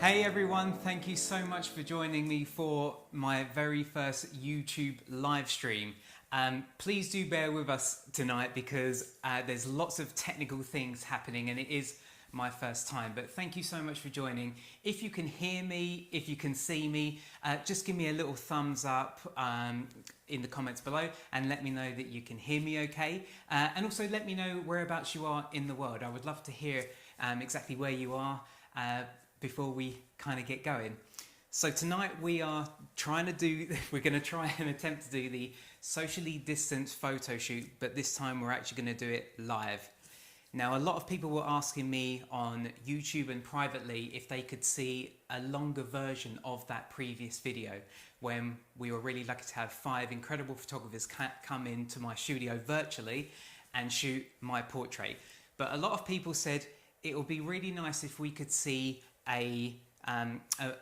Hey everyone, thank you so much for joining me for my very first YouTube live stream. Please do bear with us tonight because there's lots of technical things happening and it is my first time, but thank you so much for joining. If you can hear me, if you can see me, just give me a little thumbs up in the comments below and let me know that you can hear me okay. And also let me know whereabouts you are in the world. I would love to hear exactly where you are before we kind of get going. So tonight we are trying to do, we're going to try and attempt to do the socially distanced photo shoot, but this time we're actually going to do it live. Now, a lot of people were asking me on YouTube and privately if they could see a longer version of that previous video when we were really lucky to have 5 incredible photographers come into my studio virtually and shoot my portrait. But a lot of people said it would be really nice if we could see a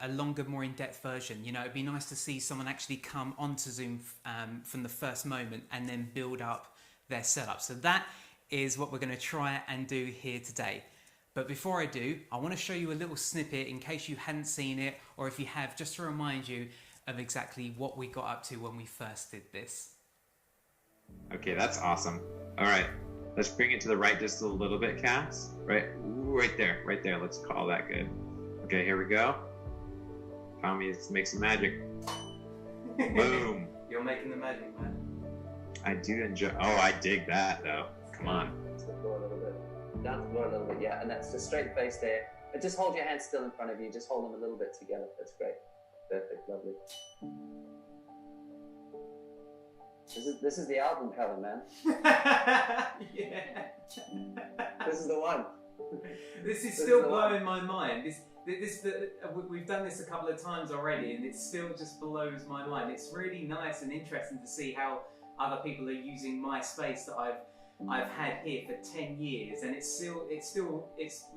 longer, more in-depth version. You know, it'd be nice to see someone actually come onto Zoom from the first moment and then build up their setup. So that is what we're going to try and do here today. But before I do, I want to show you a little snippet in case you hadn't seen it, or if you have, just to remind you of exactly what we got up to when we first did this. Okay, that's awesome. All right, let's bring it to the right just a little bit, Cass. Right there. Let's call that good. Okay, here we go. Tommy, let's make some magic. Boom. You're making the magic, man. I do enjoy. Oh, I dig that though. Come on. To the floor a little bit. Down to the floor a little bit, yeah. And that's just straight face there. And just hold your hands still in front of you. Just hold them a little bit together. That's great. Perfect. Lovely. This is the album cover, man. Yeah. This is the one. This is still blowing my mind. We've done this a couple of times already, and it still just blows my mind. It's really nice and interesting to see how other people are using my space that I've had here for 10 years, and it's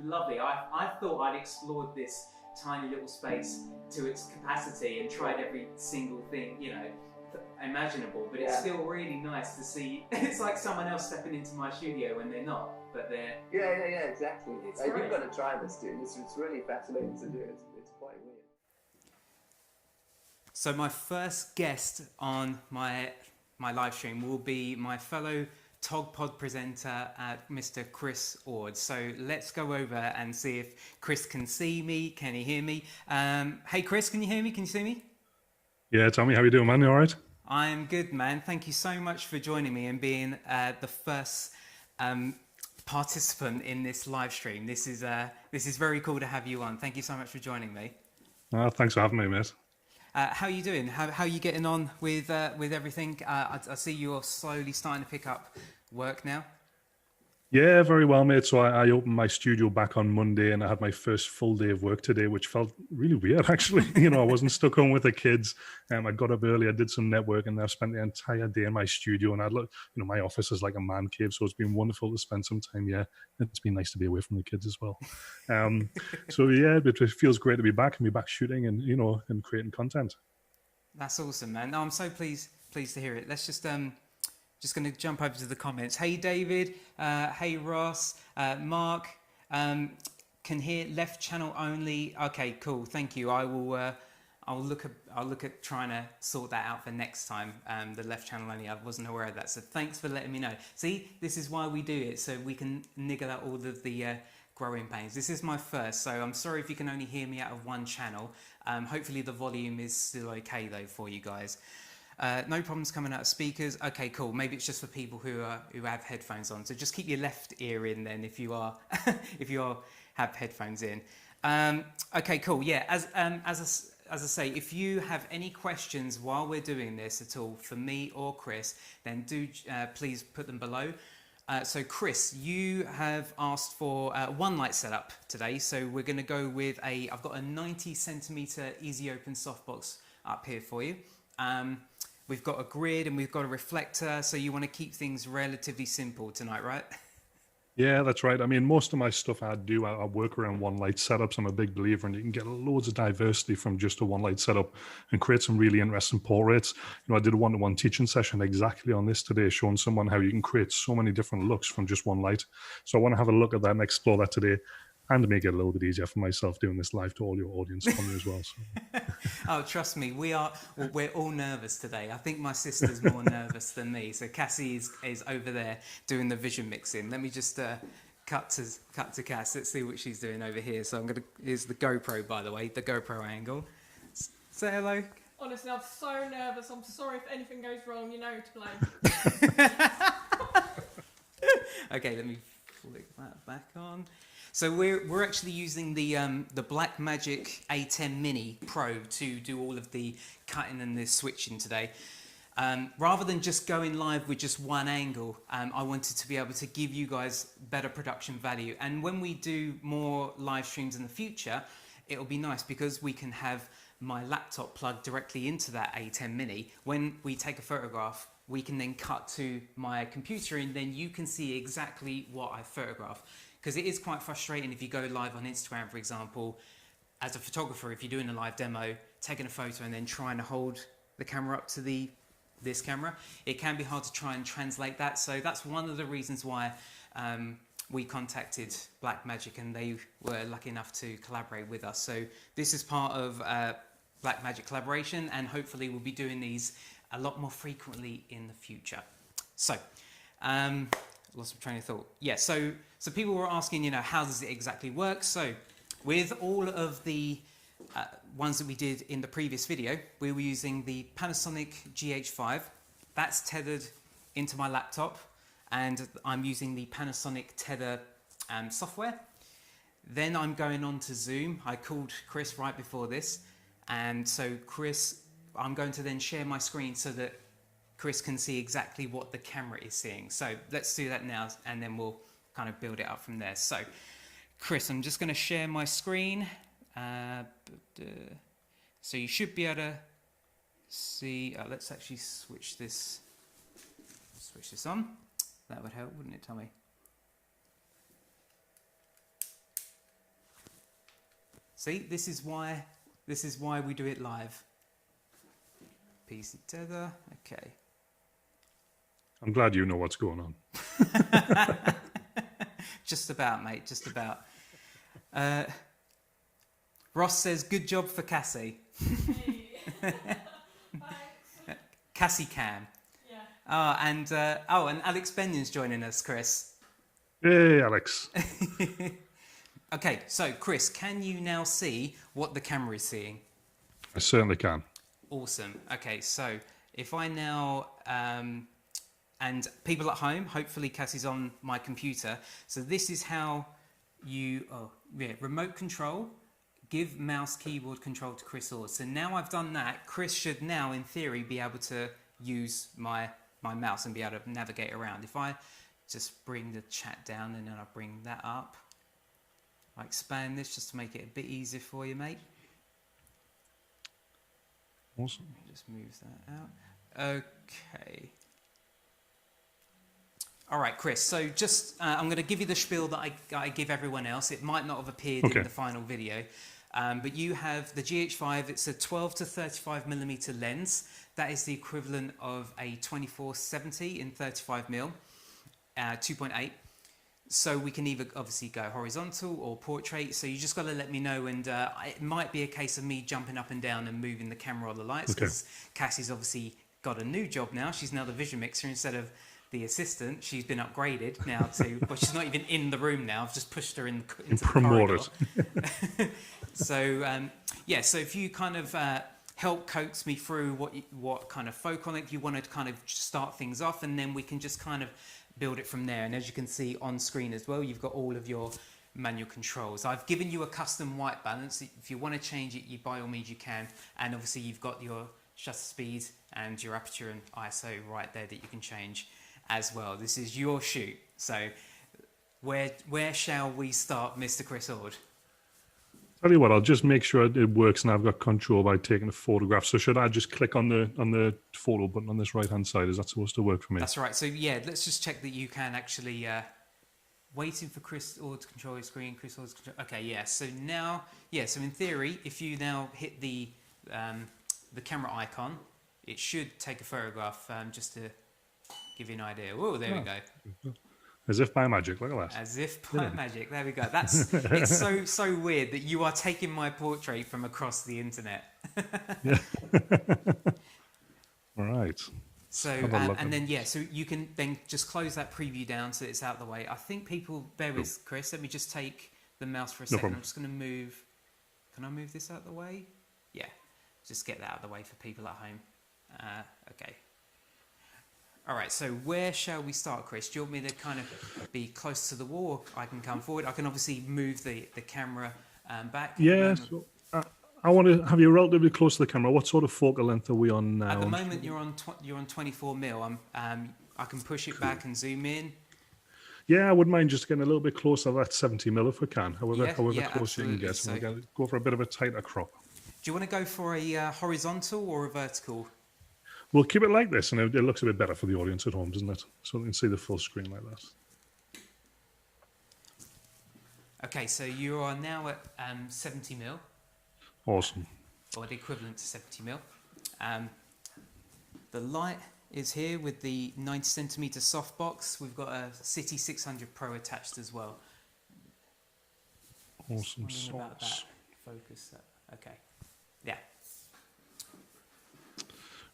lovely. I thought I'd explored this tiny little space to its capacity and tried every single thing, you know, imaginable, but it's still really nice to see. It's like someone else stepping into my studio when they're not, but they're... Yeah, exactly. You've got to try this, dude. It's really fascinating to do. It's quite weird. So my first guest on my live stream will be my fellow TogPod presenter, Mr. Chris Ord. So let's go over and see if Chris can see me. Can he hear me? Hey Chris, can you hear me? Can you see me? Yeah, Tommy, how you doing, man? You all right? I'm good, man. Thank you so much for joining me and being the first participant in this live stream. This is very cool to have you on. Thank you so much for joining me. Thanks for having me, mate. How are you doing? How are you getting on with everything? I see you're slowly starting to pick up work now. Yeah, very well, mate. So I opened my studio back on Monday and I had my first full day of work today, which felt really weird, actually. You know, I wasn't stuck home with the kids. I got up early, I did some networking, and I've spent the entire day in my studio. And I'd look, you know, my office is like a man cave, so it's been wonderful to spend some time here. It's been nice to be away from the kids as well. So yeah, it feels great to be back and be back shooting and, you know, and creating content. That's awesome, man. No, I'm so pleased to hear it. Let's just going to jump over to the comments. Hey David, hey Ross, Mark, can hear left channel only. Okay, cool. Thank you. I'll look at trying to sort that out for next time. The left channel only. I wasn't aware of that. So thanks for letting me know. See, this is why we do it, so we can niggle out all of the growing pains. This is my first, so I'm sorry if you can only hear me out of one channel. Hopefully the volume is still okay though for you guys. No problems coming out of speakers. Okay, cool. Maybe it's just for people who have headphones on. So just keep your left ear in then if you are have headphones in. Okay, cool. Yeah. As I say, if you have any questions while we're doing this at all for me or Chris, then do please put them below. So Chris, you have asked for one light setup today. So we're going to go with I've got a 90 centimeter easy open softbox up here for you. We've got a grid and we've got a reflector, so you want to keep things relatively simple tonight, right? Yeah, that's right. I mean, most of my stuff I work around one light setups. I'm a big believer, and you can get loads of diversity from just a one light setup and create some really interesting portraits. You know, I did a one-to-one teaching session exactly on this today, showing someone how you can create so many different looks from just one light. So I want to have a look at that and explore that today. and make it a little bit easier for myself doing this live to all your audience for me as well. So. Oh, trust me, we're all nervous today. I think my sister's more nervous than me. So Cassie is over there doing the vision mixing. Let me just cut to Cass. Let's see what she's doing over here. So here's the GoPro, by the way, the GoPro angle. Say hello. Honestly, I'm so nervous. I'm sorry if anything goes wrong. You know who to blame. Okay, let me flick that back on. So we're actually using the Blackmagic Atem Mini Pro to do all of the cutting and the switching today. Rather than just going live with just one angle, I wanted to be able to give you guys better production value. And when we do more live streams in the future, it'll be nice because we can have my laptop plugged directly into that Atem Mini. When we take a photograph, we can then cut to my computer and then you can see exactly what I photographed. Because it is quite frustrating if you go live on Instagram, for example, as a photographer, if you're doing a live demo, taking a photo and then trying to hold the camera up to this camera, it can be hard to try and translate that. So that's one of the reasons why we contacted Blackmagic and they were lucky enough to collaborate with us. So this is part of Blackmagic collaboration and hopefully we'll be doing these a lot more frequently in the future. So, lost my train of thought. Yeah, so people were asking, how does it exactly work? So with all of the ones that we did in the previous video, we were using the Panasonic GH5. That's tethered into my laptop and I'm using the Panasonic Tether software. Then I'm going on to Zoom. I called Chris right before this. And so Chris, I'm going to then share my screen so that Chris can see exactly what the camera is seeing. So let's do that now and then we'll kind of build it up from there. So Chris, I'm just going to share my screen. So you should be able to see, let's actually switch this on. That would help, wouldn't it, Tommy? See, this is why we do it live. PC tether, okay. I'm glad you know what's going on. Just about, mate, just about. Ross says, good job for Cassie. Hey. Cassie Cam. Yeah. And Alex Benyon's joining us, Chris. Hey, Alex. Okay, so Chris, can you now see what the camera is seeing? I certainly can. Awesome. Okay, so if I now, and people at home, hopefully Cassie's on my computer. So this is how you, remote control, give mouse keyboard control to Chris Ord. So now I've done that, Chris should now, in theory, be able to use my mouse and be able to navigate around. If I just bring the chat down and then I bring that up, I expand this just to make it a bit easier for you, mate. Awesome. Let me just move that out. Okay. All right, Chris. So just, I'm going to give you the spiel that I give everyone else. It might not have appeared in the final video, but you have the GH5. It's a 12 to 35 millimeter lens. That is the equivalent of a 24-70 in 35 mil, 2.8. So we can either obviously go horizontal or portrait. So you just got to let me know, and it might be a case of me jumping up and down and moving the camera or the lights, because Cassie's obviously got a new job now. She's now the vision mixer instead of the assistant. She's been upgraded now to, well, she's not even in the room now. I've just pushed her into the corridor. So so if you kind of help coax me through what kind of focal length you want to kind of start things off, and then we can just kind of build it from there. And as you can see on screen as well, you've got all of your manual controls. I've given you a custom white balance. If you want to change it, you by all means you can. And obviously you've got your shutter speed and your aperture and ISO right there that you can change as well. This is your shoot. So where shall we start, Mr. Chris Ord? Tell you what, I'll just make sure it works and I've got control by taking a photograph. So should I just click on the photo button on this right hand side? Is that supposed to work for me? That's right. So yeah, let's just check that you can actually waiting for Chris Ord to control your screen. Chris Ord's control. Okay, yeah. So now, so in theory, if you now hit the camera icon, it should take a photograph just to give you an idea. Oh, there we go. As if by magic. Look at that. As if by magic. There we go. It's so weird that you are taking my portrait from across the internet. Yeah. All right. So and then so you can then just close that preview down so it's out of the way. I think people bear with Chris. Let me just take the mouse for a second. Problem. I'm just going to move. Can I move this out of the way? Yeah. Just get that out of the way for people at home. Okay. All right, so where shall we start, Chris? Do you want me to kind of be close to the wall? Or I can come forward. I can obviously move the camera back. Yeah, so I want to have you relatively close to the camera. What sort of focal length are we on now? At the moment, you're on 24 mil. I can push it back and zoom in. Yeah, I wouldn't mind just getting a little bit closer to that 70 mil if we can. However close absolutely. you can get. So we'll go for a bit of a tighter crop. Do you want to go for a horizontal or a vertical? We'll keep it like this, and it looks a bit better for the audience at home, doesn't it? So they can see the full screen like that. Okay, so you are now at 70 mil. Awesome. Or the equivalent to 70 mil. The light is here with the 90 centimeter softbox. We've got a City 600 Pro attached as well. Awesome about that. sauce. Focus that. Okay. Yeah.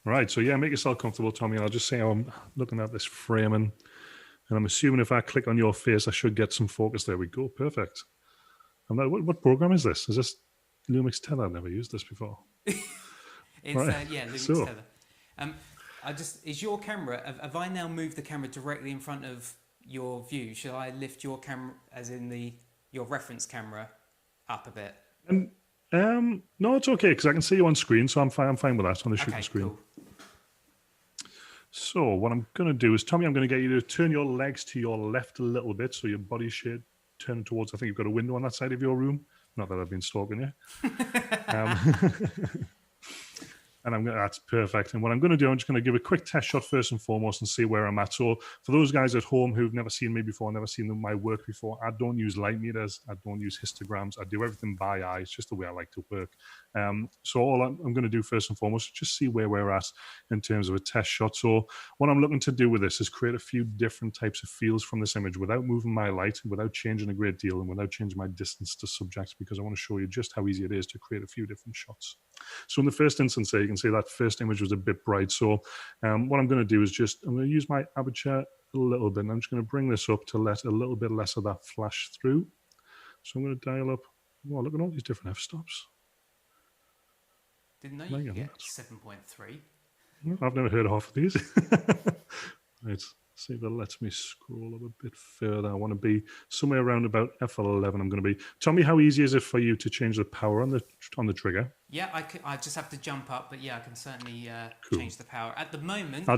Right, so yeah, make yourself comfortable, Tommy. I'll just say how I'm looking at this framing. And I'm assuming if I click on your face, I should get some focus. There we go. Perfect. I'm like, what program is this? Is this Lumix Tether? I've never used this before. It's right. Lumix Tether. Is your camera, have I now moved the camera directly in front of your view? Should I lift your camera, as in your reference camera, up a bit? No, it's okay because I can see you on screen, so I'm fine with that on the shooting screen. Cool. So what I'm going to do is, Tommy, I'm going to get you to turn your legs to your left a little bit, so your body should turn towards. I think you've got a window on that side of your room. Not that I've been stalking you. And that's perfect. And what I'm going to do, I'm just going to give a quick test shot first and foremost and see where I'm at. So for those guys at home who've never seen me before, never seen my work before, I don't use light meters. I don't use histograms. I do everything by eye. It's just the way I like to work. So all I'm going to do first and foremost is just see where we're at in terms of a test shot. So what I'm looking to do with this is create a few different types of fields from this image without moving my light, without changing a great deal, and without changing my distance to subject, because I want to show you just how easy it is to create a few different shots. So in the first instance there, you can see that first image was a bit bright. So what I'm going to do is I'm going to use my aperture a little bit, and I'm just going to bring this up to let a little bit less of that flash through. So I'm going to dial up. Wow, look at all these different f-stops. Didn't know you could get 7.3. I've never heard of half of these. Right, see if it lets me scroll up a bit further. I want to be somewhere around about F11. I'm going to be. Tell me how easy is it for you to change the power on the trigger? Yeah, I just have to jump up, but yeah, I can certainly change the power. At the moment,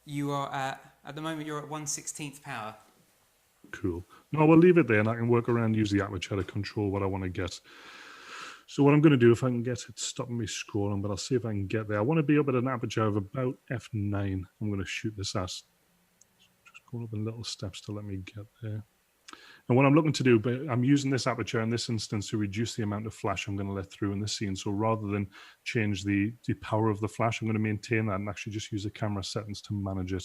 you are at the moment you're at 1/16th power. Cool. No, we'll leave it there, and I can work around, use the aperture to control what I want to get. So what I'm going to do, if I can get it stopping me scrolling, but I'll see if I can get there. I want to be up at an aperture of about f9. I'm going to shoot this at. Just going up in little steps to let me get there. And what I'm looking to do, but I'm using this aperture in this instance to reduce the amount of flash I'm going to let through in this scene. So rather than change the power of the flash, I'm going to maintain that and actually just use the camera settings to manage it.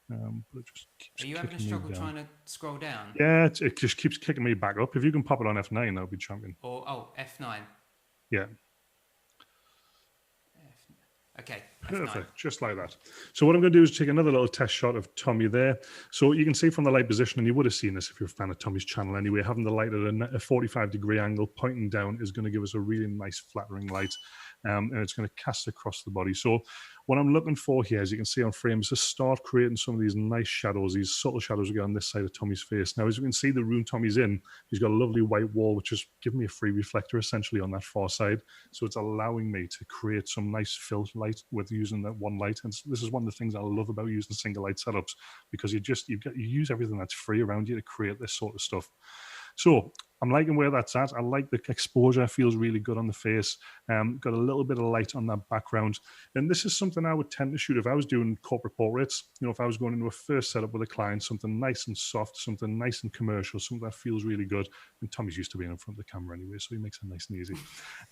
But it just keeps. Are you having a struggle trying to scroll down? Yeah, it just keeps kicking me back up. If you can pop it on F9, that would be champion. Or F9. Yeah. Okay. Perfect, F9. Just like that. So what I'm going to do is take another little test shot of Tommy there. So you can see from the light position, and you would have seen this if you're a fan of Tommy's channel anyway, having the light at a 45-degree angle pointing down is going to give us a really nice flattering light. And it's going to cast across the body. So what I'm looking for here, as you can see on frame, is to start creating some of these nice shadows, these subtle shadows we got on this side of Tommy's face. Now, as you can see, the room Tommy's in, he's got a lovely white wall, which is giving me a free reflector essentially on that far side. So it's allowing me to create some nice fill light with using that one light. And this is one of the things I love about using single light setups, because you use everything that's free around you to create this sort of stuff. So I'm liking where that's at. I like the exposure, feels really good on the face. Got a little bit of light on that background. And this is something I would tend to shoot if I was doing corporate portraits. You know, if I was going into a first setup with a client, something nice and soft, something nice and commercial, something that feels really good. And Tommy's used to being in front of the camera anyway, so he makes it nice and easy.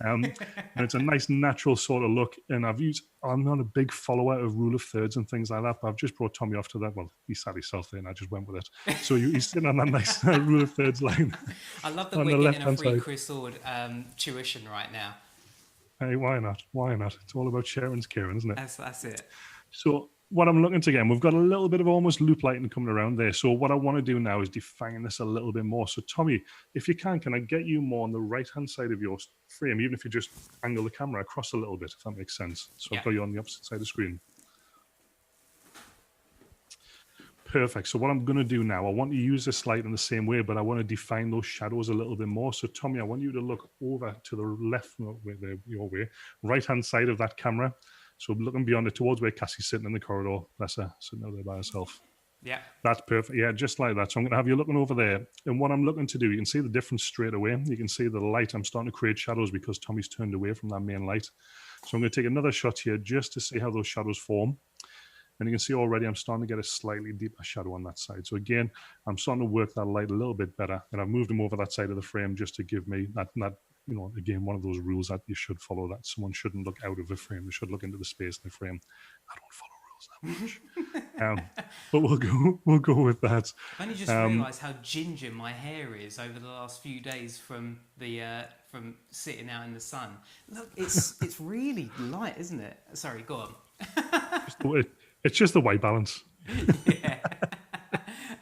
And it's a nice natural sort of look. And I'm not a big follower of rule of thirds and things like that, but I've just brought Tommy off to that. Well, he sat himself there and I just went with it. So he's sitting on that nice rule of thirds line. I love that we're getting a free Chris Ord tuition right now. Hey, why not? Why not? It's all about Sharon's Kieran, isn't it? That's it. So what I'm looking to get, we've got a little bit of almost loop lighting coming around there. So what I want to do now is define this a little bit more. So Tommy, if you can I get you more on the right-hand side of your frame, even if you just angle the camera across a little bit, if that makes sense. So I've got you on the opposite side of the screen. Perfect. So what I'm going to do now, I want to use this light in the same way, but I want to define those shadows a little bit more. So Tommy, I want you to look over to the left, your way, right-hand side of that camera. So looking beyond it towards where Cassie's sitting in the corridor. Bless her, sitting out there by herself. Yeah. That's perfect. Yeah, just like that. So I'm going to have you looking over there. And what I'm looking to do, you can see the difference straight away. You can see the light. I'm starting to create shadows because Tommy's turned away from that main light. So I'm going to take another shot here just to see how those shadows form. And you can see already I'm starting to get a slightly deeper shadow on that side. So again, I'm starting to work that light a little bit better. And I've moved him over that side of the frame just to give me that you know, again, one of those rules that you should follow, that someone shouldn't look out of the frame. They should look into the space in the frame. I don't follow rules that much. But we'll go with that. I only just realised how ginger my hair is over the last few days from from sitting out in the sun. Look, it's really light, isn't it? Sorry, go on. It's just the white balance. Yeah.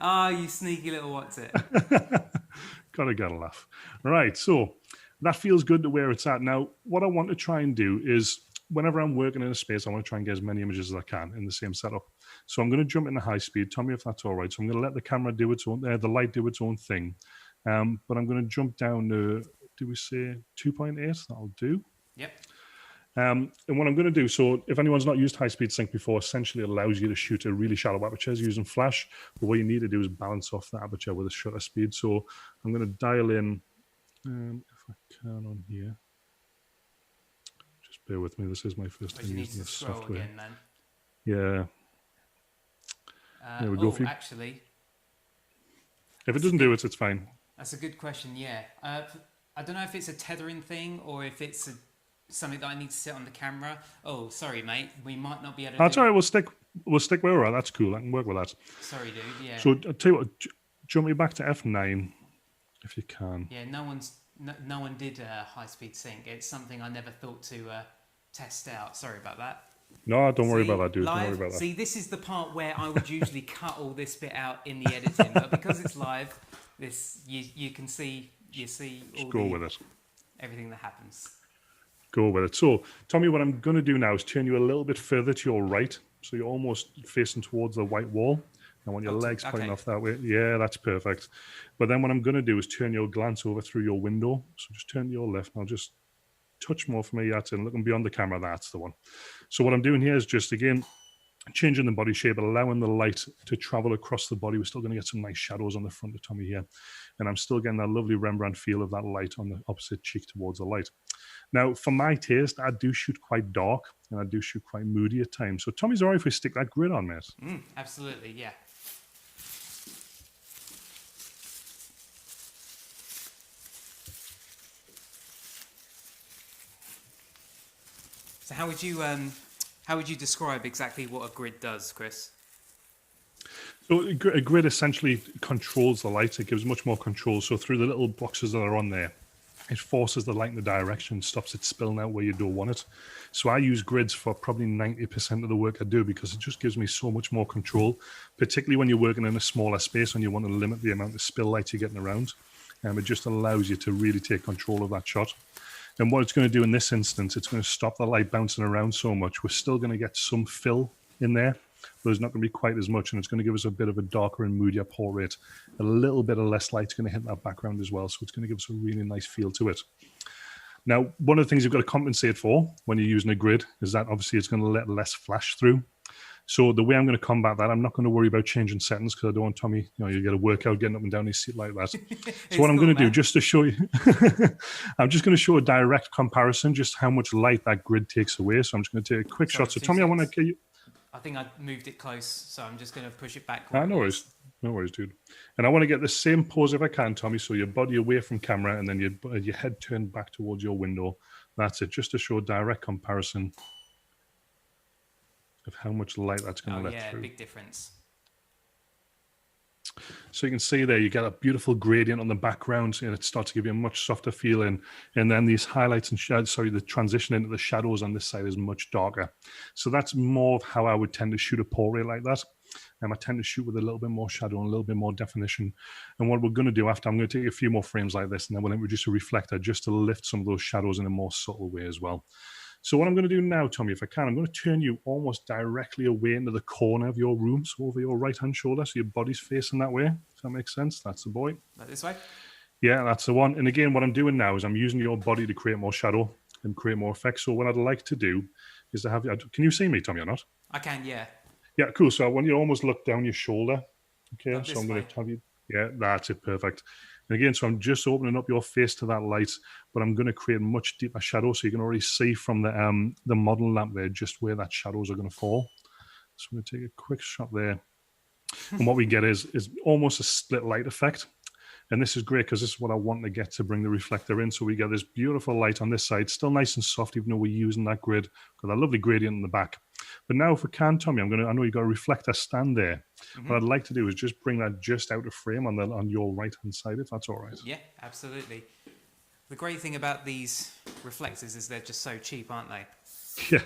Oh, you sneaky little what's it. Gotta laugh. Right, so that feels good to where it's at. Now, what I want to try and do is, whenever I'm working in a space, I want to try and get as many images as I can in the same setup. So I'm going to jump into high speed. Tell me if that's all right. So I'm going to let the camera do its own, the light do its own thing. But I'm going to jump down to, do we say 2.8? That'll do. Yep. And what I'm going to do, so if anyone's not used high-speed sync before, essentially it allows you to shoot a really shallow aperture using flash. But what you need to do is balance off the aperture with a shutter speed. So I'm going to dial in, if I can on here. Just bear with me. This is my first time using this software. Again, then. Yeah. There we go. Actually, if it doesn't do it, it's fine. That's a good question. Yeah. I don't know if it's a tethering thing or if it's something that I need to set on the camera. Oh, sorry, mate. We might not be able to. That's all right. We'll stick where we're at. That's cool. I can work with that. Sorry, dude. Yeah. So I'll tell you what. Jump me back to F9 if you can. Yeah. No one did high speed sync. It's something I never thought to test out. Sorry about that. No, don't worry about that, dude. Don't worry about that. See, this is the part where I would usually cut all this bit out in the editing, but because it's live, you can see everything that happens. Go with it. So, Tommy, what I'm going to do now is turn you a little bit further to your right, so you're almost facing towards the white wall. I want your legs pointing off that way. Yeah, that's perfect. But then what I'm going to do is turn your glance over through your window. So just turn to your left, and I'll just touch more for me. That's it. Looking beyond the camera, that's the one. So what I'm doing here is just, again, changing the body shape, allowing the light to travel across the body. We're still going to get some nice shadows on the front of Tommy here. And I'm still getting that lovely Rembrandt feel of that light on the opposite cheek towards the light. Now, for my taste, I do shoot quite dark and I do shoot quite moody at times. So Tommy's all right if we stick that grid on, mate? Absolutely, yeah. So how would you describe exactly what a grid does, Chris? So a grid essentially controls the light. It gives much more control. So through the little boxes that are on there, it forces the light in the direction, stops it spilling out where you don't want it. So I use grids for probably 90% of the work I do because it just gives me so much more control, particularly when you're working in a smaller space and you want to limit the amount of spill light you're getting around. It just allows you to really take control of that shot. And what it's going to do in this instance, it's going to stop the light bouncing around so much. We're still going to get some fill in there, but there's not going to be quite as much, and it's going to give us a bit of a darker and moodier portrait. A little bit of less light's going to hit that background as well, so it's going to give us a really nice feel to it. Now, one of the things you've got to compensate for when you're using a grid is that obviously it's going to let less flash through. So the way I'm going to combat that, I'm not going to worry about changing settings because I don't want Tommy, you get a workout getting up and down his seat like that. So what I'm going to do, just to show you, I'm just going to show a direct comparison, just how much light that grid takes away. So I'm just going to take a quick shot. So Tommy, I want to get you. I think I moved it close, so I'm just going to push it back. No worries. No worries, dude. And I want to get the same pose if I can, Tommy. So your body away from camera and then your head turned back towards your window. That's it, just to show a direct comparison of how much light that's going to let through. Big difference. So you can see there, you get a beautiful gradient on the background, and it starts to give you a much softer feeling. And then these highlights and shadows, the transition into the shadows on this side is much darker. So that's more of how I would tend to shoot a portrait like that. I tend to shoot with a little bit more shadow and a little bit more definition. And what we're going to do after, I'm going to take a few more frames like this, and then we'll introduce a reflector just to lift some of those shadows in a more subtle way as well. So what I'm going to do now, Tommy, if I can, I'm going to turn you almost directly away into the corner of your room, so over your right-hand shoulder, so your body's facing that way. Does that make sense? That's the boy. Like this way? Yeah, that's the one. And again, what I'm doing now is I'm using your body to create more shadow and create more effects. So what I'd like to do is to have you... Can you see me, Tommy, or not? I can, yeah. Yeah, cool. So I want you to almost look down your shoulder. Okay, so I'm going to have you... Yeah, that's it. Perfect. And again, so I'm just opening up your face to that light, but I'm going to create much deeper shadow, so you can already see from the model lamp there just where that shadows are going to fall. So I'm going to take a quick shot there. And what we get is almost a split light effect. And this is great because this is what I want to get to bring the reflector in. So we get this beautiful light on this side, still nice and soft, even though we're using that grid, got that lovely gradient in the back. But now if we can, Tommy, I know you've got a reflector stand there. Mm-hmm. What I'd like to do is just bring that just out of frame on your right-hand side, if that's all right. Yeah, absolutely. The great thing about these reflectors is they're just so cheap, aren't they? Yeah.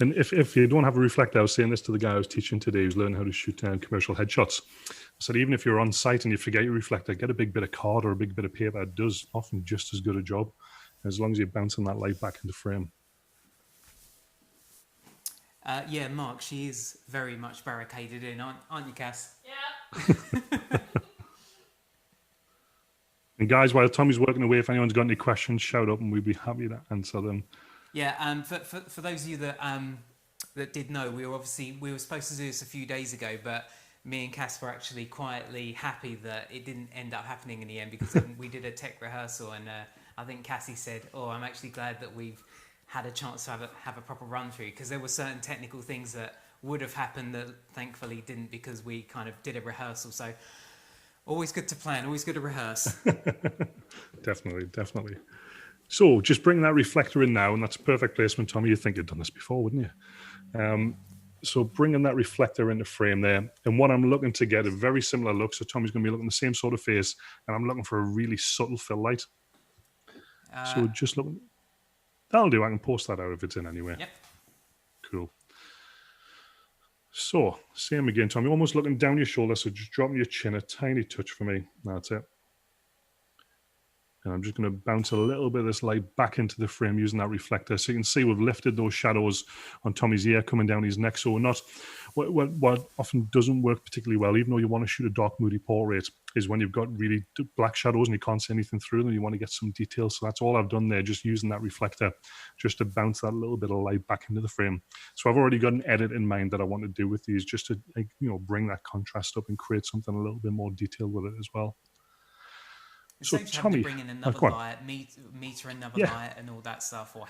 And if you don't have a reflector, I was saying this to the guy I was teaching today who's learning how to shoot commercial headshots. I said, even if you're on site and you forget your reflector, get a big bit of card or a big bit of paper. It does often just as good a job, as long as you're bouncing that light back into frame. Yeah, Mark, she is very much barricaded in, aren't you, Cass? Yeah. And guys, while Tommy's working away, if anyone's got any questions, shout up and we'd be happy to answer them. Yeah, for those of you that did know, we were supposed to do this a few days ago, but me and Cass were actually quietly happy that it didn't end up happening in the end, because we did a tech rehearsal, and I think Cassie said, "Oh, I'm actually glad that we've had a chance to have a proper run through," because there were certain technical things that would have happened that thankfully didn't, because we kind of did a rehearsal. So always good to plan, always good to rehearse. Definitely. So just bring that reflector in now, and that's a perfect placement, Tommy. You'd think you'd done this before, wouldn't you? So bringing that reflector into frame there, and what I'm looking to get a very similar look. So Tommy's going to be looking the same sort of face, and I'm looking for a really subtle fill light. So just looking. That'll do. I can post that out if it's in anyway. Yep. Cool. So same again, Tommy. Almost looking down your shoulder. So just dropping your chin a tiny touch for me. That's it. And I'm just going to bounce a little bit of this light back into the frame using that reflector. So you can see we've lifted those shadows on Tommy's ear coming down his neck. So we're not, what often doesn't work particularly well, even though you want to shoot a dark, moody portrait, is when you've got really black shadows and you can't see anything through them. You want to get some detail. So that's all I've done there, just using that reflector, just to bounce that little bit of light back into the frame. So I've already got an edit in mind that I want to do with these, just to, bring that contrast up and create something a little bit more detailed with it as well. It's so Tommy, to bring in another light, meter another light, and all that stuff. Or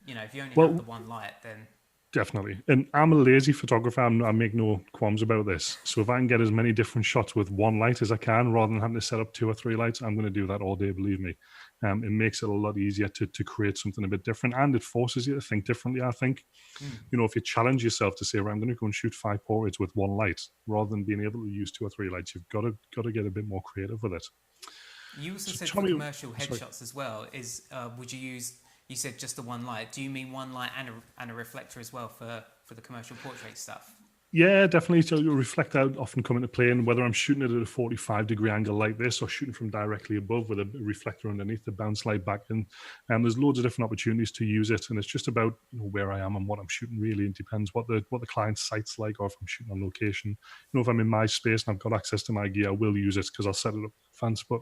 if you only have the one light, then definitely. And I'm a lazy photographer. I make no qualms about this. So if I can get as many different shots with one light as I can, rather than having to set up 2 or 3 lights, I'm going to do that all day. Believe me, it makes it a lot easier to create something a bit different, and it forces you to think differently. I think, if you challenge yourself to say, "Right, I'm going to go and shoot 5 portraits with one light," rather than being able to use 2 or 3 lights, you've got to get a bit more creative with it. You also said for commercial headshots as well. Would you use? You said just the one light. Do you mean one light and a reflector as well for the commercial portrait stuff? Yeah, definitely. So your reflector often come into play, and whether I'm shooting it at a 45-degree angle like this, or shooting from directly above with a reflector underneath the bounce light back, and there's loads of different opportunities to use it. And it's just about where I am and what I'm shooting. Really, it depends what the client's site's like, or if I'm shooting on location. If I'm in my space and I've got access to my gear, I will use it because I'll set it up in advance. But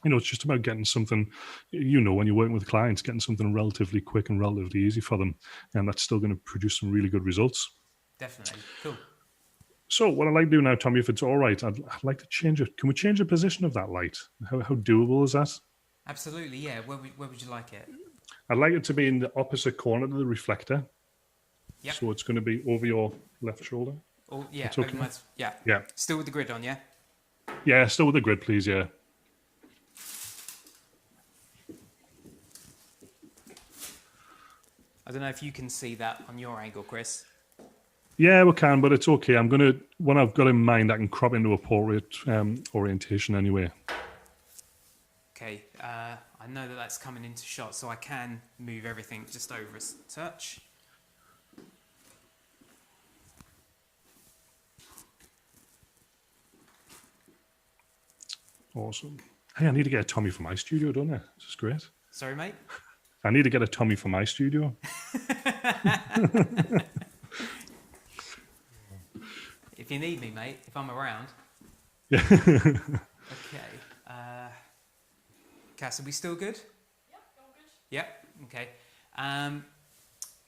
it's just about getting something, when you're working with clients, getting something relatively quick and relatively easy for them. And that's still going to produce some really good results. definitely. Cool. So what I'd like to do now, Tommy, if it's all right, I'd like to change it. Can we change the position of that light? How doable is that? Absolutely, yeah. Where would you like it? I'd like it to be in the opposite corner to the reflector. Yep. So it's going to be over your left shoulder. Oh, yeah. That's okay. Over my, yeah. Yeah. Still with the grid on, yeah? Yeah, still with the grid, please, yeah. I don't know if you can see that on your angle, Chris. Yeah, we can, but it's okay. I'm going to, when I've got in mind, I can crop into a portrait orientation anyway. Okay, I know that that's coming into shot, so I can move everything just over a touch. Awesome. Hey, I need to get a Tommy for my studio, don't I? This is great. Sorry, mate? I need to get a Tommy for my studio. If you need me, mate, if I'm around. Yeah. Okay. Cass, are we still good? Yep, all good. Yep. Okay.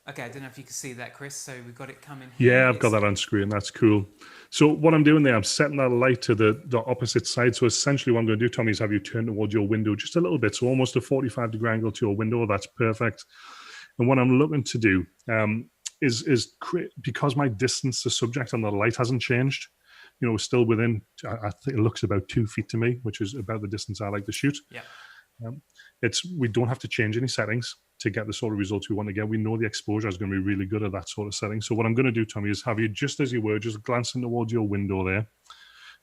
Okay, I don't know if you can see that, Chris. So we've got it coming here. Yeah, I've got that on screen. That's cool. So what I'm doing there, I'm setting that light to the opposite side. So essentially what I'm going to do, Tommy, is have you turn towards your window just a little bit. So almost a 45-degree angle to your window. That's perfect. And what I'm looking to do is because my distance to subject on the light hasn't changed, you know, still within, I think it looks about 2 feet to me, which is about the distance I like to shoot. Yeah. We don't have to change any settings to get the sort of results we want to get. We know the exposure is going to be really good at that sort of setting. So what I'm going to do, Tommy, is have you just as you were, just glancing towards your window there.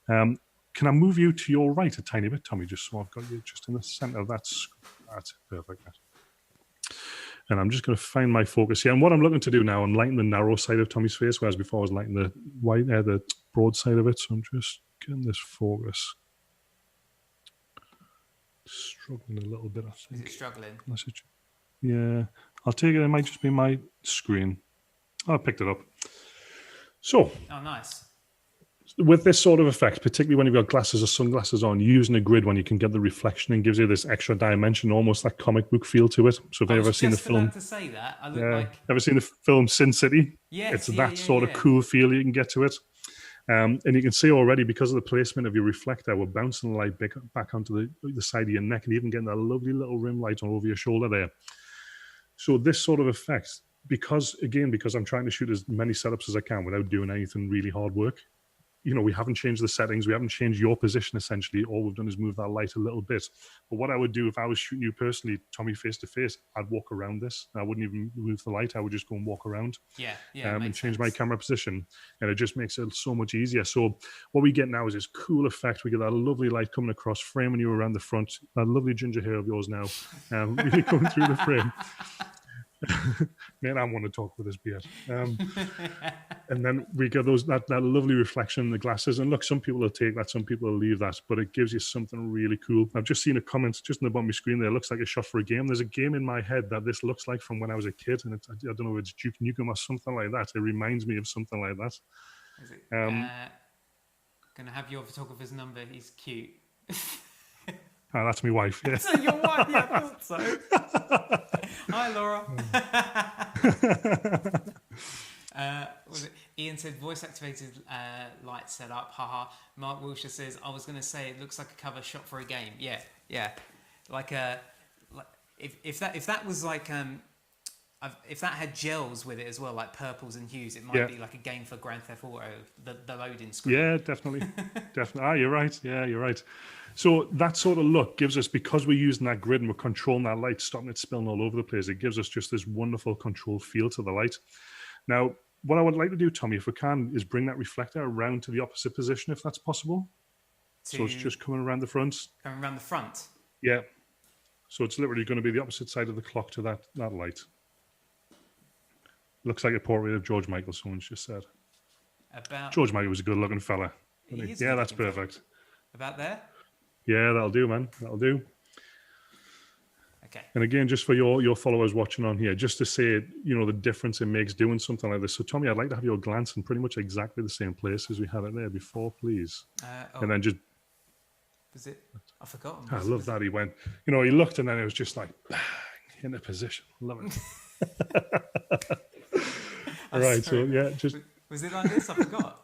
Can I move you to your right a tiny bit, Tommy, just so I've got you just in the center of that? That's perfect. And I'm just going to find my focus here. And what I'm looking to do now, I'm lighting the narrow side of Tommy's face, whereas before I was lighting the the broad side of it. So I'm just getting this focus. Struggling a little bit, I think. Is it struggling? Yeah, I'll take it. It might just be my screen. Oh, I picked it up. So, Oh, nice. with this sort of effect, particularly when you've got glasses or sunglasses on, using a grid when you can get the reflection and gives you this extra dimension, almost that comic book feel to it. So, if you've ever seen the film, to say that. I look ever seen the film Sin City? Yes, it's that sort of cool feel you can get to it. And you can see already, because of the placement of your reflector, we're bouncing the light back onto the side of your neck and even getting that lovely little rim light on over your shoulder there. So this sort of effect, because I'm trying to shoot as many setups as I can without doing anything really hard work, you know, we haven't changed the settings. We haven't changed your position, essentially. All we've done is move that light a little bit. But what I would do if I was shooting you personally, Tommy, face to face, I'd walk around this. I wouldn't even move the light. I would just go and walk around and change my camera position. And it just makes it so much easier. So what we get now is this cool effect. We get that lovely light coming across, framing you around the front. That lovely ginger hair of yours now, really coming through the frame. Man, I want to talk with this beard. And then we get that lovely reflection in the glasses. And look, some people will take that, some people will leave that, but it gives you something really cool. I've just seen a comment just in the bottom of my screen there. It looks like a shot for a game. There's a game in my head that this looks like from when I was a kid, and I don't know if it's Duke Nukem or something like that. It reminds me of something like that. Is it, gonna have your photographer's number. He's cute. Oh, that's my wife. Yeah. So your wife? Yeah, I thought so. Hi, Laura. Was it? Ian said voice activated light setup. Haha. Mark Wilshire says I was going to say it looks like a cover shot for a game. Yeah. Like if that was like if that had gels with it as well, like purples and hues, it might be like a game for Grand Theft Auto. The loading screen. Yeah, definitely. You're right. Yeah, you're right. So that sort of look gives us, because we're using that grid and we're controlling that light, stopping it spilling all over the place, it gives us just this wonderful controlled feel to the light. Now, what I would like to do, Tommy, if we can, is bring that reflector around to the opposite position, if that's possible. So it's just coming around the front. Coming around the front? Yeah. So it's literally going to be the opposite side of the clock to that light. Looks like a portrait of George Michael, someone's just said. George Michael was a good-looking fella. Yeah, that's perfect. About there? Yeah, that'll do, man. That'll do. Okay. And again, just for your followers watching on here, just to say, you know, the difference it makes doing something like this. So, Tommy, I'd like to have your glance in pretty much exactly the same place as we had it there before, please. And then just... Was it? I've forgotten. I love that he went... You know, he looked and then it was just like, bang, in a position. Love it. All right, so yeah, just... Was it like this? I forgot.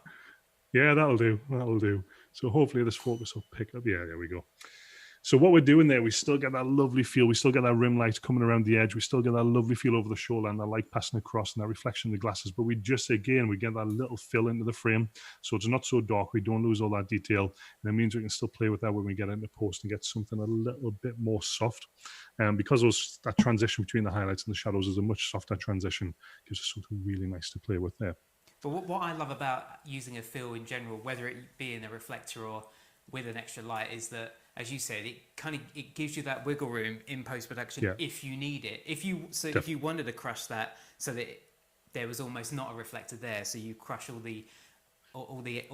Yeah, that'll do. That'll do. So hopefully this focus will pick up. Yeah, there we go. So what we're doing there, we still get that lovely feel. We still get that rim light coming around the edge. We still get that lovely feel over the shoulder and the light passing across and that reflection in the glasses. But we just, again, we get that little fill into the frame. So it's not so dark. We don't lose all that detail. And it means we can still play with that when we get into post and get something a little bit more soft. Because that transition between the highlights and the shadows is a much softer transition. Gives us something really nice to play with there. But what I love about using a fill in general, whether it be in a reflector or with an extra light, is that, as you said, it gives you that wiggle room in post production if you need it. If you wanted to crush that so that there was almost not a reflector there, so you crush all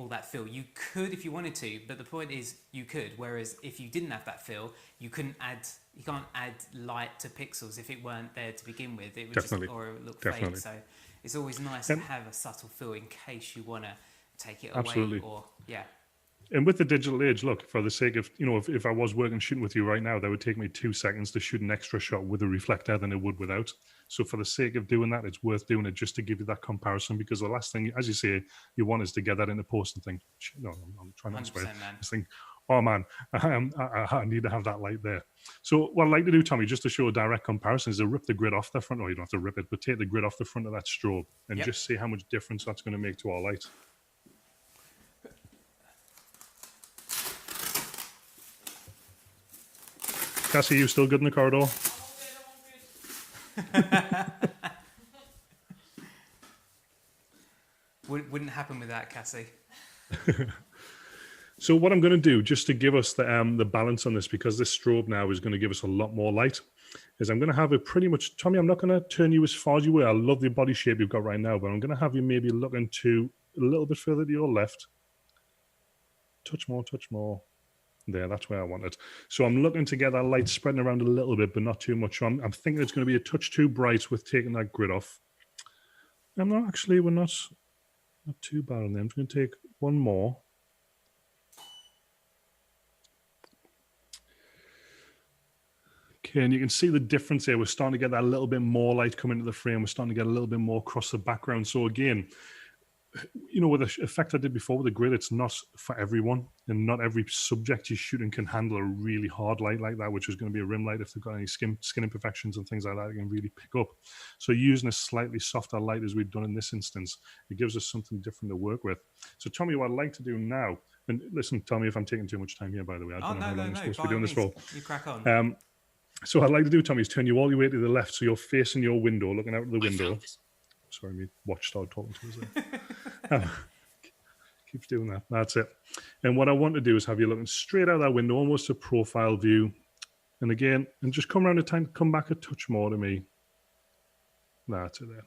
that fill, you could if you wanted to. But the point is, you could. Whereas if you didn't have that fill, you can't add light to pixels if it weren't there to begin with. It would it would look fake. So it's always nice to have a subtle fill in case you want to take it away. And with the digital age, look, for the sake of, if I was working shooting with you right now, that would take me 2 seconds to shoot an extra shot with a reflector than it would without. So for the sake of doing that, it's worth doing it just to give you that comparison, because the last thing, as you say, you want is to get that into post and think, no, I'm trying not to swear. Just think, oh man, I need to have that light there. So what I'd like to do, Tommy, just to show a direct comparison, is to rip the grid off the front, or you don't have to rip it, but take the grid off the front of that strobe and just see how much difference that's going to make to our light. Cassie, you still good in the corridor? Wouldn't happen without Cassie. So what I'm going to do, just to give us the balance on this, because this strobe now is going to give us a lot more light, is I'm going to have it pretty much, Tommy, I'm not going to turn you as far as you were. I love the body shape you've got right now, but I'm going to have you maybe looking to a little bit further to your left. Touch more. There, that's where I want it. So I'm looking to get that light spreading around a little bit, but not too much. So I'm thinking it's going to be a touch too bright with taking that grid off. We're not too bad on there. I'm just going to take one more. Okay, and you can see the difference here. We're starting to get that little bit more light coming into the frame. We're starting to get a little bit more across the background. So again, with the effect I did before with the grid, it's not for everyone, and not every subject you're shooting can handle a really hard light like that, which is going to be a rim light. If they've got any skin imperfections and things like that, it can really pick up. So using a slightly softer light, as we've done in this instance, it gives us something different to work with. So Tommy, what I'd like to do now, and listen, tell me if I'm taking too much time here, by the way. I don't know how long I'm supposed to be doing this for. You crack on. So what I'd like to do, Tommy, is turn you all the way to the left, so you're facing your window, looking out the window. Sorry, my watch started talking to us there. Keeps doing that. That's it. And what I want to do is have you looking straight out that window, almost a profile view. And again, and just come around the time, come back a touch more to me. That's it there.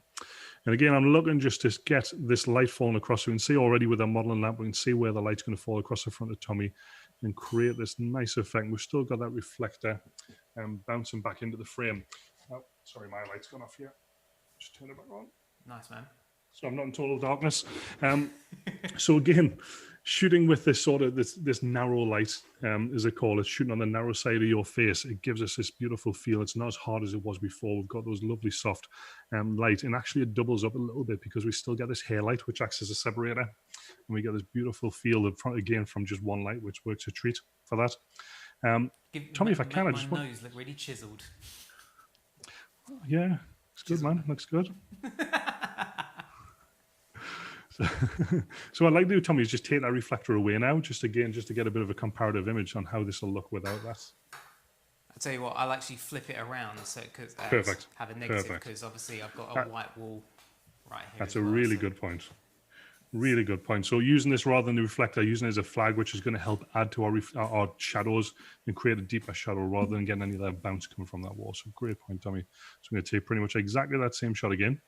And again, I'm looking just to get this light falling across. We can see already with our modeling lamp, we can see where the light's going to fall across the front of Tommy and create this nice effect. We've still got that reflector bouncing back into the frame. Oh, sorry, my light's gone off here. Just turn it back on. Nice, man. So I'm not in total darkness. So again, shooting with this sort of this narrow light, as they call it, shooting on the narrow side of your face, it gives us this beautiful feel. It's not as hard as it was before. We've got those lovely soft light, and actually it doubles up a little bit because we still get this hair light, which acts as a separator, and we get this beautiful feel again from just one light, which works a treat for that. Tommy, if I can, my nose look really chiseled. Yeah, it's good, man. Looks good. So what I'd like to do, Tommy, is just take that reflector away now, just to get a bit of a comparative image on how this will look without that. I'll tell you what, I'll actually flip it around so it could have a negative, because obviously I've got a white wall right here. That's a really good point. Really good point. So using this rather than the reflector, using it as a flag, which is going to help add to our shadows and create a deeper shadow rather than getting any of that bounce coming from that wall. So great point, Tommy. So I'm going to take pretty much exactly that same shot again.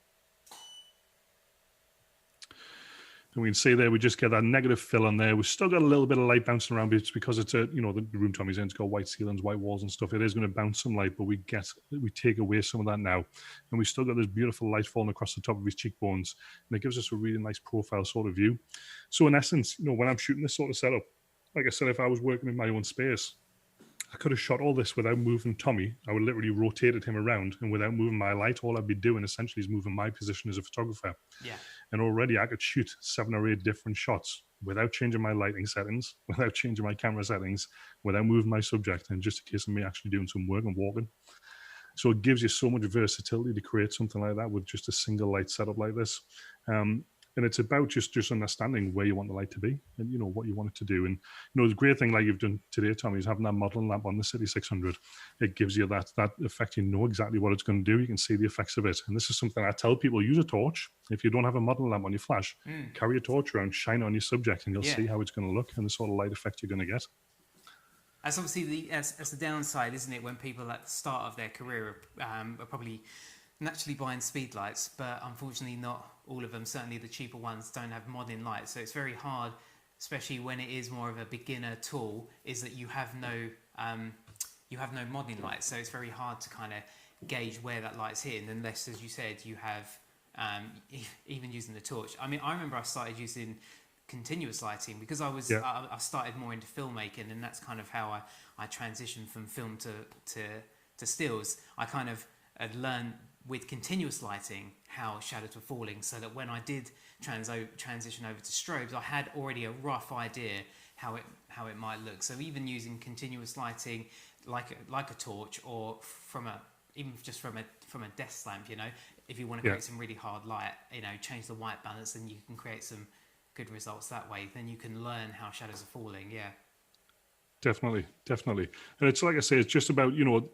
And we can see there, we just get that negative fill on there. We've still got a little bit of light bouncing around, but it's because it's the room Tommy's in, it's got white ceilings, white walls and stuff. It is going to bounce some light, but we take away some of that now. And we still got this beautiful light falling across the top of his cheekbones. And it gives us a really nice profile sort of view. So in essence, when I'm shooting this sort of setup, like I said, if I was working in my own space, I could have shot all this without moving Tommy. I would literally rotated him around, and without moving my light, all I'd be doing essentially is moving my position as a photographer. Yeah. and already I could shoot 7 or 8 different shots without changing my lighting settings, without changing my camera settings, without moving my subject, and just a case of me actually doing some work and walking. So it gives you so much versatility to create something like that with just a single light setup like this. And it's about just understanding where you want the light to be and, you know, what you want it to do. And, you know, the great thing like you've done today, Tommy, is having that modeling lamp on the City 600. It gives you that effect. You know exactly what it's going to do. You can see the effects of it. And this is something I tell people, use a torch. If you don't have a modeling lamp on your flash, carry a torch around, shine it on your subject, and you'll see how it's going to look and the sort of light effect you're going to get. That's obviously that's the downside, isn't it? When people at the start of their career are probably naturally buying speed lights, but unfortunately not all of them, certainly the cheaper ones, don't have modeling lights. So it's very hard, especially when it is more of a beginner tool, is that you have no modeling lights. So it's very hard to kind of gauge where that light's hitting, unless, as you said, you have even using the torch. I mean, I remember I started using continuous lighting because I started more into filmmaking, and that's kind of how I transitioned from film to stills. I kind of had learned with continuous lighting how shadows were falling, so that when I did transition over to strobes, I had already a rough idea how it might look. So even using continuous lighting like a torch, or even just from a desk lamp, you know, if you want to create some really hard light, you know, change the white balance, and you can create some good results that way. Then you can learn how shadows are falling. Definitely. And it's like I say, it's just about, you know,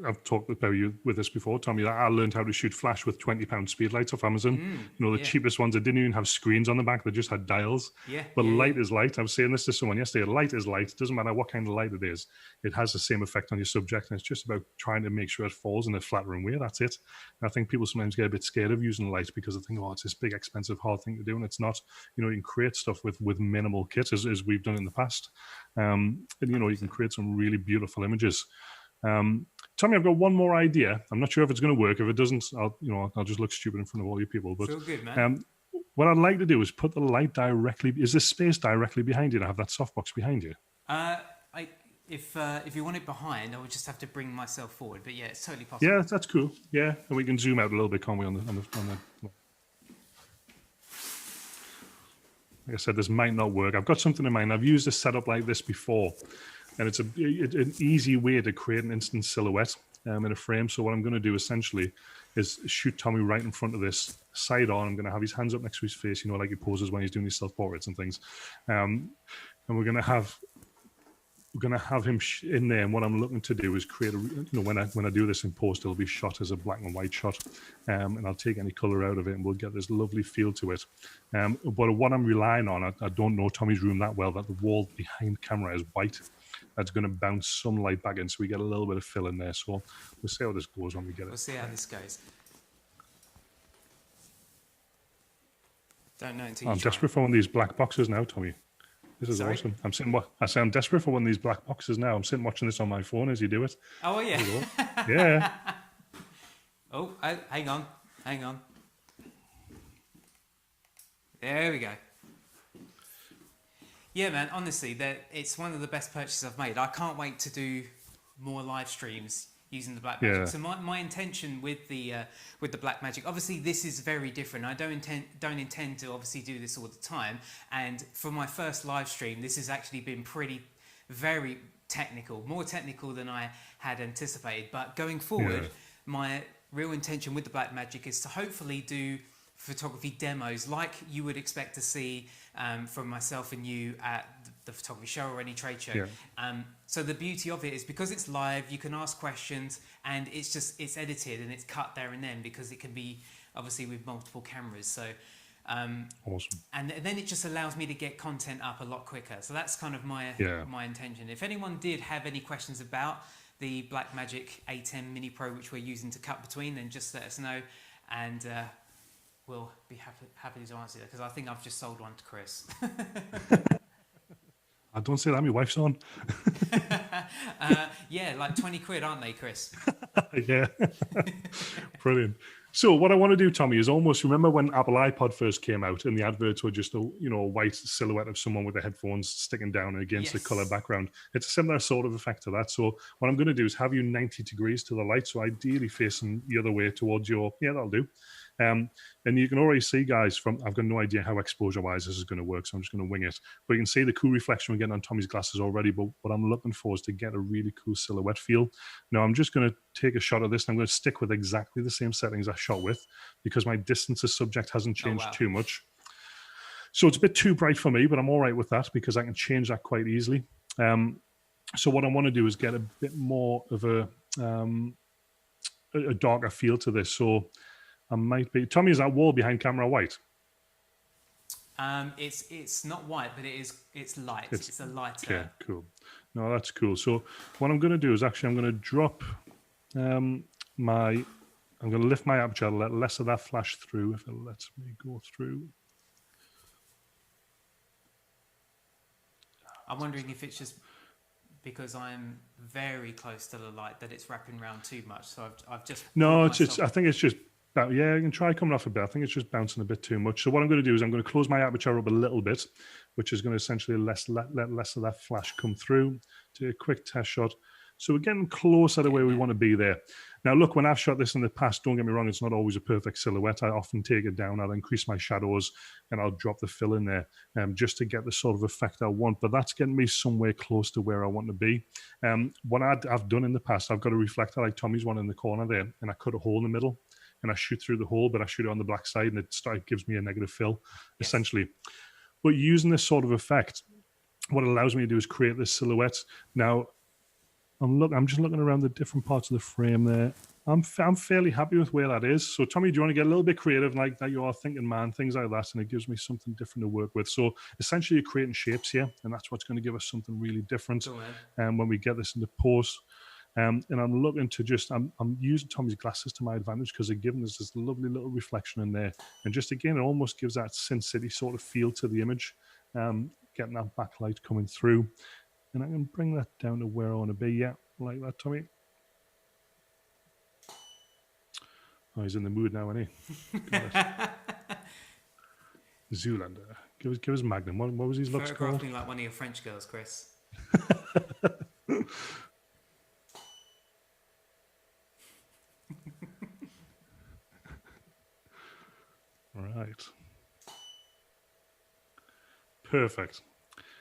I've talked about you with this before, Tommy. I learned how to shoot flash with £20 speed lights off Amazon. You know, the cheapest ones that didn't even have screens on the back, they just had dials. But light is light. I was saying this to someone yesterday. Light is light. It doesn't matter what kind of light it is. It has the same effect on your subject. And it's just about trying to make sure it falls in a flattering way. That's it. And I think people sometimes get a bit scared of using light because they think, oh, it's this big, expensive, hard thing to do. And it's not. You know, you can create stuff with minimal kit, as we've done in the past. And, you know, you can create some really beautiful images. Tommy, I've got one more idea. I'm not sure if it's going to work. If it doesn't, I'll just look stupid in front of all you people. But feel good, man. What I'd like to do is put the light directly. Is this space directly behind you? To have that softbox behind you? If you want it behind, I would just have to bring myself forward. But yeah, it's totally possible. Yeah, that's cool. Yeah, and we can zoom out a little bit, can't we? On the like I said, this might not work. I've got something in mind. I've used a setup like this before, and it's an easy way to create an instant silhouette in a frame. So what I'm going to do essentially is shoot Tommy right in front of this, side on. I'm going to have his hands up next to his face, you know, like he poses when he's doing his self-portraits and things. And we're going to have him in there. And what I'm looking to do is create when I do this in post, it'll be shot as a black and white shot, and I'll take any color out of it, and we'll get this lovely feel to it. But what I'm relying on, I don't know Tommy's room that well, that the wall behind the camera is white. That's going to bounce some light back in, so we get a little bit of fill in there. So we'll see how this goes when we get it. We'll see how this goes. Don't know until you I'm try. desperate for one of these black boxes now, Tommy. This is Sorry? awesome. I'm desperate for one of these black boxes now. I'm sitting watching this on my phone as you do it. Oh, yeah. Yeah. Oh, hang on. There we go. Yeah, man, honestly, it's one of the best purchases I've made. I can't wait to do more live streams using the Blackmagic. Yeah. So my intention with the Blackmagic, obviously this is very different. I don't intend to obviously do this all the time. And for my first live stream, this has actually been very technical, more technical than I had anticipated. But going forward, my real intention with the Blackmagic is to hopefully do photography demos like you would expect to see from myself and you at the photography show or any trade show. So the beauty of it is because it's live, you can ask questions, and it's edited and it's cut there and then, because it can be obviously with multiple cameras. So awesome. And then it just allows me to get content up a lot quicker. So that's kind of my intention. If anyone did have any questions about the Blackmagic Atem Mini Pro, which we're using to cut between, then just let us know, and we'll be happy to answer that, because I think I've just sold one to Chris. I don't say that, my wife's on. Yeah, like 20 quid, aren't they, Chris? Yeah. Brilliant. So what I want to do, Tommy, is almost remember when Apple iPod first came out and the adverts were just a white silhouette of someone with the headphones sticking down against the color background. It's a similar sort of effect to that. So what I'm going to do is have you 90 degrees to the light, so ideally facing the other way towards that'll do. And you can already see, guys, I've got no idea how exposure-wise this is going to work, so I'm just going to wing it. But you can see the cool reflection we're getting on Tommy's glasses already, but what I'm looking for is to get a really cool silhouette feel. Now, I'm just going to take a shot of this, and I'm going to stick with exactly the same settings I shot with, because my distance to subject hasn't changed too much. So it's a bit too bright for me, but I'm all right with that because I can change that quite easily. So what I want to do is get a bit more of a darker feel to this. So I might be... Tommy, is that wall behind camera white? It's not white, but it's light. It's a lighter. Okay, cool. No, that's cool. So what I'm going to do is actually I'm going to drop I'm going to lift my aperture, let less of that flash through if it lets me go through. I'm wondering if it's just because I'm very close to the light that it's wrapping around too much. So I've just... No, it's just, I think it's just, yeah, you can try coming off a bit. I think it's just bouncing a bit too much. So what I'm going to do is I'm going to close my aperture up a little bit, which is going to essentially let less of that flash come through. Do a quick test shot. So we're getting closer to where we want to be there. Now, look, when I've shot this in the past, don't get me wrong, it's not always a perfect silhouette. I often take it down. I'll increase my shadows and I'll drop the fill in there just to get the sort of effect I want. But that's getting me somewhere close to where I want to be. What I've done in the past, I've got a reflector like Tommy's one in the corner there, and I cut a hole in the middle and I shoot through the hole, but I shoot it on the black side and it gives me a negative fill, essentially. But using this sort of effect, what it allows me to do is create this silhouette. Now, I'm just looking around the different parts of the frame there. I'm fairly happy with where that is. So, Tommy, do you want to get a little bit creative like that? You are thinking, man, things like that, and it gives me something different to work with. So, essentially, you're creating shapes here, and that's what's going to give us something really different when we get this into post. And I'm looking to just, I'm using Tommy's glasses to my advantage because they're giving us this lovely little reflection in there. And just again, it almost gives that Sin City sort of feel to the image, getting that backlight coming through. And I can bring that down to where I want to be. Yeah, like that, Tommy. Oh, he's in the mood now, isn't he? Zoolander. Give us Magnum. What was his looks called? Photographing like one of your French girls, Chris. Right. Perfect.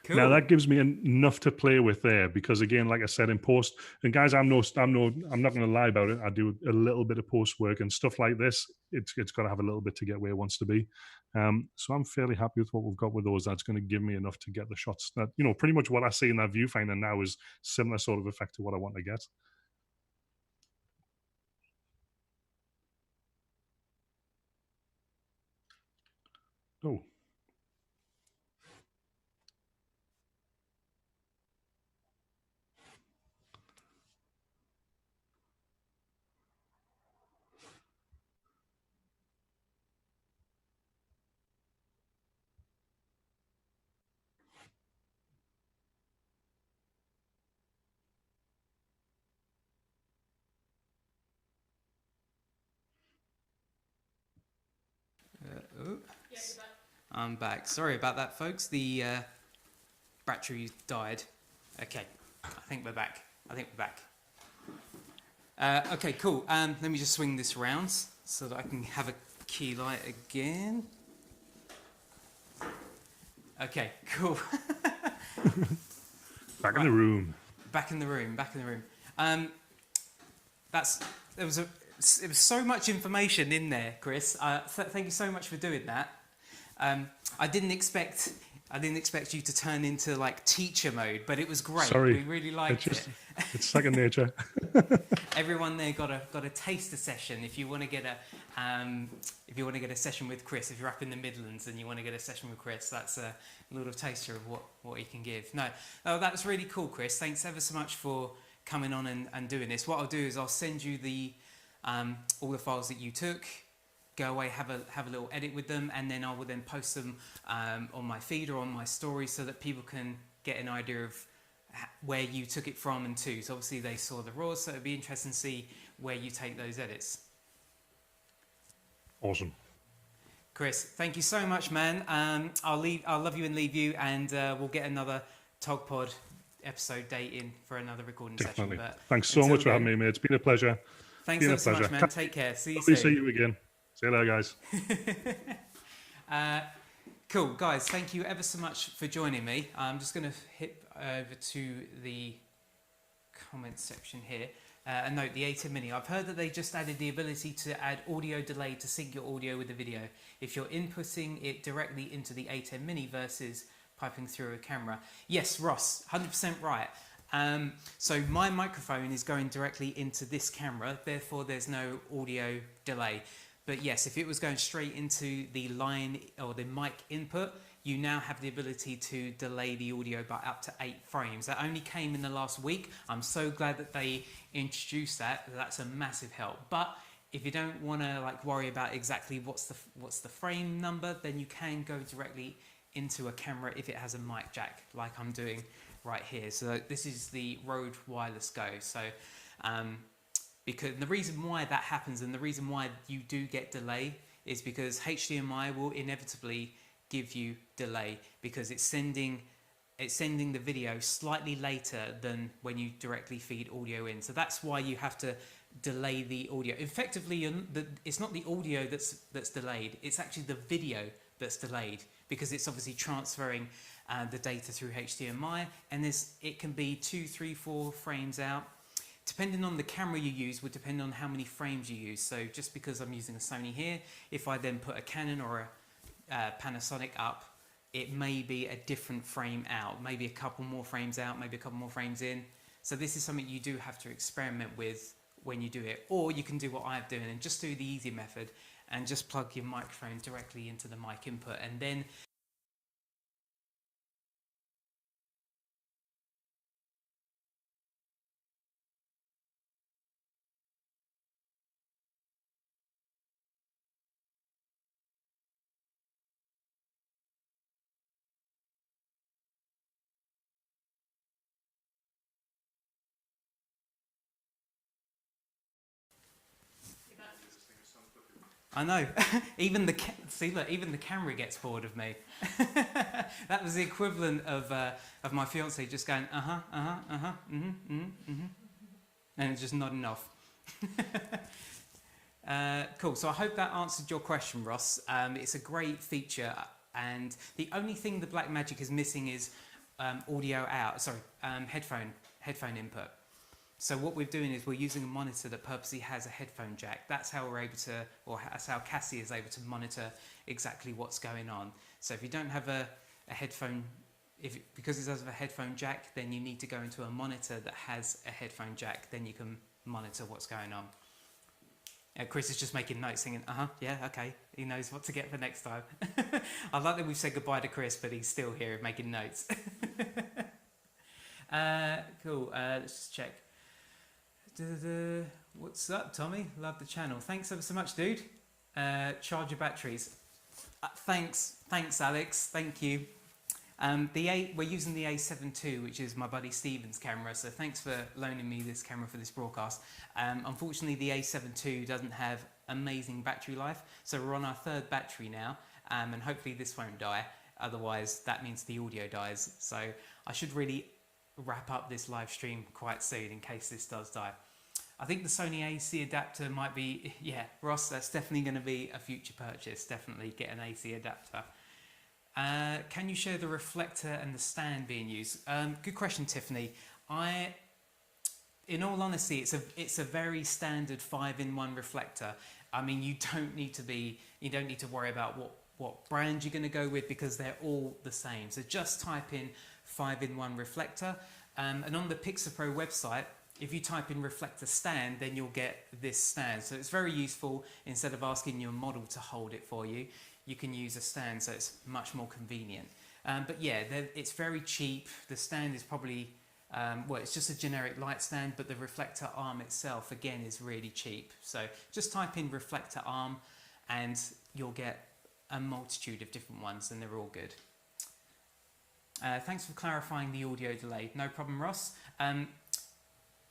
Cool. Now that gives me enough to play with there because again, like I said in post, and guys, I'm not going to lie about it. I do a little bit of post work and stuff like this. It's got to have a little bit to get where it wants to be. So I'm fairly happy with what we've got with those. That's going to give me enough to get the shots that, pretty much what I see in that viewfinder now is similar sort of effect to what I want to get. Oh. I'm back. Sorry about that, folks. The battery died. Okay, I think we're back. Okay, cool. Let me just swing this around so that I can have a key light again. Okay, cool. Back in the room. It was so much information in there, Chris. Thank you so much for doing that. I didn't expect you to turn into like teacher mode, but it was great. Sorry, we really liked it. It's second nature. Everyone there got a taster session. If you want to get a session with Chris, if you're up in the Midlands and you want to get a session with Chris, that's a little taster of what he can give. No, that's really cool, Chris. Thanks ever so much for coming on and doing this. What I'll do is I'll send you all the files that you took. Go away, have a little edit with them, and then I will then post them on my feed or on my story so that people can get an idea of where you took it from and to. So obviously they saw the raws, so it'd be interesting to see where you take those edits. Awesome. Chris, thank you so much, man. I'll love you and leave you, and we'll get another TogPod episode date in for another recording Definitely. session. But thanks so much for having me, mate. It's been a pleasure. Thanks so much, man. Take care. See you soon. Lovely to see you again. See you later, guys. Cool, guys. Thank you ever so much for joining me. I'm just going to hit over to the comment section here. And note the Atem Mini. I've heard that they just added the ability to add audio delay to sync your audio with the video. If you're inputting it directly into the Atem Mini versus piping through a camera. Yes, Ross, 100% right. So my microphone is going directly into this camera, therefore there's no audio delay. But yes, if it was going straight into the line or the mic input, you now have the ability to delay the audio by up to 8 frames. That only came in the last week. I'm so glad that they introduced that. That's a massive help. But if you don't want to like worry about exactly what's the frame number, then you can go directly into a camera if it has a mic jack, like I'm doing right here. So this is the Rode Wireless Go. So because the reason why that happens and the reason why you do get delay is because HDMI will inevitably give you delay because it's sending the video slightly later than when you directly feed audio in. So that's why you have to delay the audio. Effectively, it's not the audio that's delayed, it's actually the video that's delayed because it's obviously transferring the data through HDMI, and it can be 2, 3, 4 frames out. Depending on the camera you use would depend on how many frames you use. So just because I'm using a Sony here, if I then put a Canon or a Panasonic up, it may be a different frame out, maybe a couple more frames out, maybe a couple more frames in. So this is something you do have to experiment with when you do it, or you can do what I'm doing and just do the easy method and just plug your microphone directly into the mic input, and then I know. Even the camera gets bored of me. That was the equivalent of my fiance just going and just nodding off. Cool. So I hope that answered your question, Ross. It's a great feature, and the only thing the Blackmagic is missing is audio out. Sorry, headphone input. So what we're doing is we're using a monitor that purposely has a headphone jack. That's how we're able to, or that's how Cassie is able to monitor exactly what's going on. So if you don't have a headphone, because it doesn't have a headphone jack, then you need to go into a monitor that has a headphone jack. Then you can monitor what's going on. Chris is just making notes, saying, yeah, okay. He knows what to get for next time. I like that we've said goodbye to Chris, but he's still here making notes. Cool. Let's just check. What's up, Tommy? Love the channel. Thanks ever so much, dude. Charge your batteries. Thanks, Alex. Thank you. We're using the A7 II, which is my buddy Steven's camera. So thanks for loaning me this camera for this broadcast. Unfortunately, the A7 II doesn't have amazing battery life, so we're on our 3rd battery now, and hopefully this won't die. Otherwise, that means the audio dies. So I should really wrap up this live stream quite soon in case this does die. I think the Sony AC adapter might be, yeah, Ross, that's definitely going to be a future purchase. Definitely get an AC adapter. Can you share the reflector and the stand being used? Good question, Tiffany. In all honesty, it's a very standard 5-in-1 reflector. I mean, you don't need to worry about what brand you're going to go with because they're all the same. So just type in 5-in-1 reflector, and on the Pixapro website, if you type in reflector stand, then you'll get this stand. So it's very useful. Instead of asking your model to hold it for you, you can use a stand, so it's much more convenient. But yeah, it's very cheap. The stand is probably, well, it's just a generic light stand, but the reflector arm itself, again, is really cheap. So just type in reflector arm and you'll get a multitude of different ones, and they're all good. Thanks for clarifying the audio delay. No problem, Ross.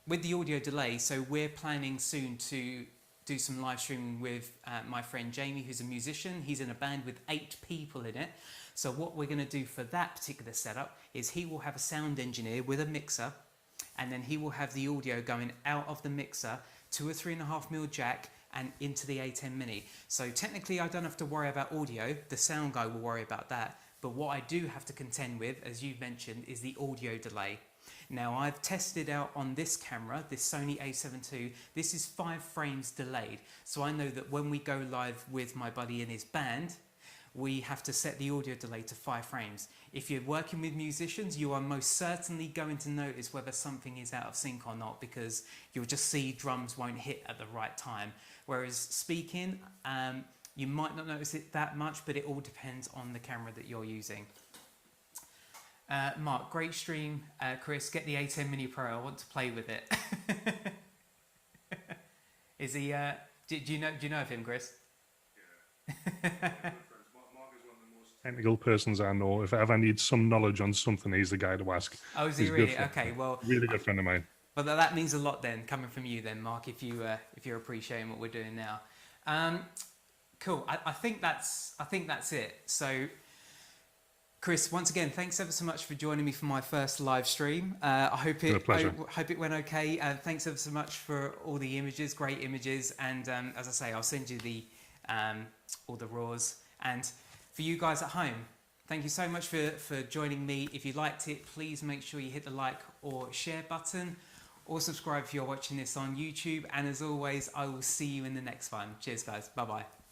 With the audio delay, so we're planning soon to do some live streaming with my friend Jamie, who's a musician. He's in a band with 8 people in it. So what we're going to do for that particular setup is he will have a sound engineer with a mixer, and then he will have the audio going out of the mixer to a 3.5mm jack and into the Atem Mini. So technically I don't have to worry about audio, the sound guy will worry about that. But what I do have to contend with, as you've mentioned, is the audio delay. Now I've tested out on this camera, this Sony a7 II, this is 5 frames delayed. So I know that when we go live with my buddy and his band, we have to set the audio delay to 5 frames. If you're working with musicians, you are most certainly going to notice whether something is out of sync or not, because you'll just see drums won't hit at the right time. Whereas speaking, you might not notice it that much, but it all depends on the camera that you're using. Mark, great stream. Chris, get the Atem Mini Pro. I want to play with it. Is he? Do you know of him, Chris? Yeah. Technical persons I know. If I ever need some knowledge on something, he's the guy to ask. Oh, is he really? Okay, well, really good friend of mine. Well, that means a lot then, coming from you then, Mark. If you're appreciating what we're doing now. Cool. I think that's it. So, Chris, once again, thanks ever so much for joining me for my first live stream. I hope it went okay. Thanks ever so much for all the images, great images, and as I say, I'll send you the all the raws. And for you guys at home, thank you so much for joining me. If you liked it, please make sure you hit the like or share button, or subscribe if you're watching this on YouTube. And as always, I will see you in the next one. Cheers, guys. Bye bye.